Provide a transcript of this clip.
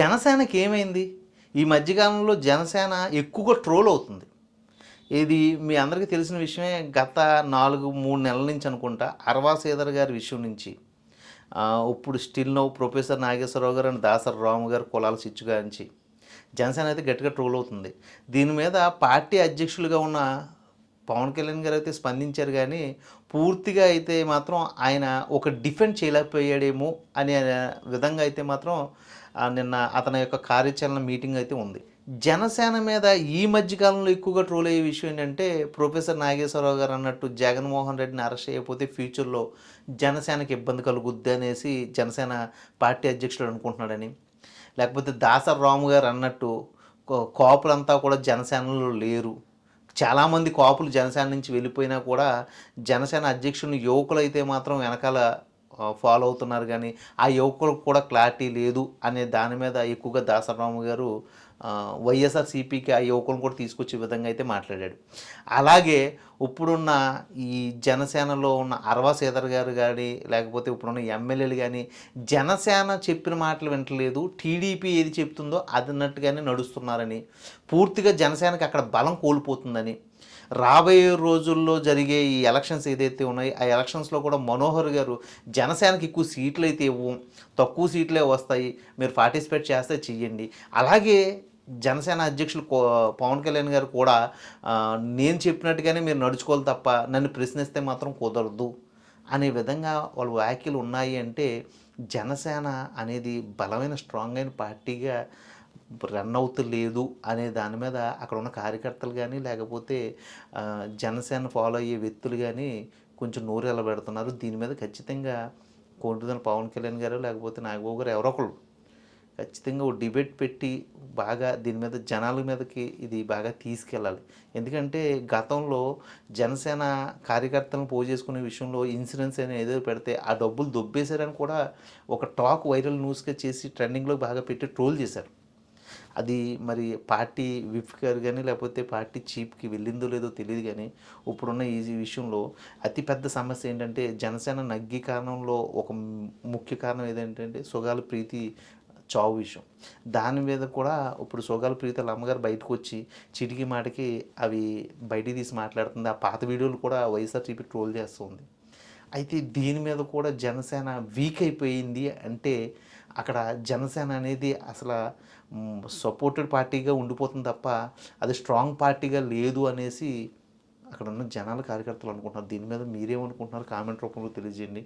జనసేనకి ఏమైంది? ఈ మధ్యకాలంలో జనసేన ఎక్కువగా ట్రోల్ అవుతుంది. ఇది మీ అందరికీ తెలిసిన విషయమే. గత 3 నెలల నుంచి అనుకుంటా 'అరవా శ్రీధర్' గారి విషయం నుంచి ఇప్పుడు స్టిల్ నౌ ప్రొఫెసర్ నాగేశ్వరరావు గారు అండ్ దాసరి రాము గారు కులాల చిచ్చు గాంచి జనసేన అయితే గట్టిగా ట్రోల్ అవుతుంది. దీని మీద పార్టీ అధ్యక్షులుగా ఉన్న పవన్ కళ్యాణ్ గారు అయితే స్పందించారు కానీ పూర్తిగా అయితే మాత్రం ఆయన ఒక డిఫెండ్ చేయలేకపోయాడేమో అనే విధంగా అయితే మాత్రం నిన్న అతని యొక్క కార్యాచరణ మీటింగ్ అయితే ఉంది. జనసేన మీద ఈ మధ్యకాలంలో ఎక్కువగా ట్రోల్ అయ్యే విషయం ఏంటంటే ప్రొఫెసర్ నాగేశ్వరరావు గారు అన్నట్టు జగన్మోహన్ రెడ్డిని అరెస్ట్ చేయకపోతే ఫ్యూచర్లో జనసేనకి ఇబ్బంది కలుగుద్ది అనేసి జనసేన పార్టీ అధ్యక్షుడు అనుకుంటున్నాడని, లేకపోతే దాసరి రాము గారు అన్నట్టు కాపులంతా కూడా జనసేనలో లేరు, చాలామంది కాపులు జనసేన నుంచి వెళ్ళిపోయినా కూడా జనసేన అధ్యక్షుని యువకులు అయితే మాత్రం వెనకాల ఫాలో అవుతున్నారు కానీ ఆ యువకులకు కూడా క్లారిటీ లేదు అనే దాని మీద ఎక్కువగా దాసరాము గారు వైఎస్ఆర్సీపీకి ఆ యువకులను కూడా తీసుకొచ్చే విధంగా అయితే మాట్లాడాడు. అలాగే ఇప్పుడున్న ఈ జనసేనలో ఉన్న అరవా శ్రీధర్ గారు కానీ లేకపోతే ఇప్పుడున్న ఎమ్మెల్యేలు కానీ జనసేన చెప్పిన మాటలు వింటలేదు, టీడీపీ ఏది చెప్తుందో అదన్నట్టుగానే నడుస్తున్నారని, పూర్తిగా జనసేనకి అక్కడ బలం కోల్పోతుందని, రాబోయే రోజుల్లో జరిగే ఈ ఎలక్షన్స్ ఏదైతే ఉన్నాయో ఆ ఎలక్షన్స్లో కూడా మనోహర్ గారు జనసేనకి ఎక్కువ సీట్లు అయితే ఇవ్వం, తక్కువ సీట్లే వస్తాయి, మీరు పార్టిసిపేట్ చేస్తే చెయ్యండి, అలాగే జనసేన అధ్యక్షులు పవన్ కళ్యాణ్ గారు కూడా నేను చెప్పినట్టుగానే మీరు నడుచుకోవాలి తప్ప నన్ను ప్రశ్నిస్తే మాత్రం కుదరదు అనే విధంగా వాళ్ళ వ్యాఖ్యలు ఉన్నాయి. అంటే జనసేన అనేది బలమైన స్ట్రాంగ్ అయిన పార్టీగా రన్ అవుతలేదు అనే దాని మీద అక్కడ ఉన్న కార్యకర్తలు కానీ లేకపోతే జనసేన ఫాలో అయ్యే వ్యక్తులు కానీ కొంచెం నోరు ఎలబెడుతున్నారు. దీని మీద ఖచ్చితంగా కోరుతున్న పవన్ కళ్యాణ్ గారు లేకపోతే నాగబాబు గారు ఎవరో ఒకరు ఖచ్చితంగా ఒక డిబేట్ పెట్టి బాగా దీని మీద జనాల మీదకి ఇది బాగా తీసుకెళ్ళాలి. ఎందుకంటే గతంలో జనసేన కార్యకర్తలను పోగు చేసుకునే విషయంలో ఇన్సూరెన్స్ అని ఏదో పెడితే ఆ డబ్బులు దొబ్బేశారని కూడా ఒక టాక్ వైరల్ న్యూస్గా చేసి ట్రెండింగ్లో బాగా పెట్టి ట్రోల్ చేశారు. అది మరి పార్టీ విప్ గారు కానీ లేకపోతే పార్టీ చీఫ్కి వెళ్ళిందో లేదో తెలియదు కానీ ఇప్పుడున్న ఈ విషయంలో అతిపెద్ద సమస్య ఏంటంటే జనసేన నగ్గి కారణంలో ఒక ముఖ్య కారణం ఏదంటే సుగాల ప్రీతి చావు విషయం. దాని మీద కూడా ఇప్పుడు సుగాల ప్రీతి వాళ్ళ అమ్మగారు బయటకు వచ్చి చిటికి మాటకి అవి బయటికి తీసి మాట్లాడుతుంది. ఆ పాత వీడియోలు కూడా వైఎస్ఆర్సీపీ ట్రోల్ చేస్తుంది. అయితే దీని మీద కూడా జనసేన వీక్ అయిపోయింది. అంటే అక్కడ జనసేన అనేది అసలు సపోర్టెడ్ పార్టీగా ఉండిపోతుంది తప్ప అది స్ట్రాంగ్ పార్టీగా లేదు అనేసి అక్కడ ఉన్న జనాల కార్యకర్తలు అనుకుంటున్నారు. దీని మీద మీరేమనుకుంటున్నారు కామెంట్ రూపంలో తెలియజేయండి.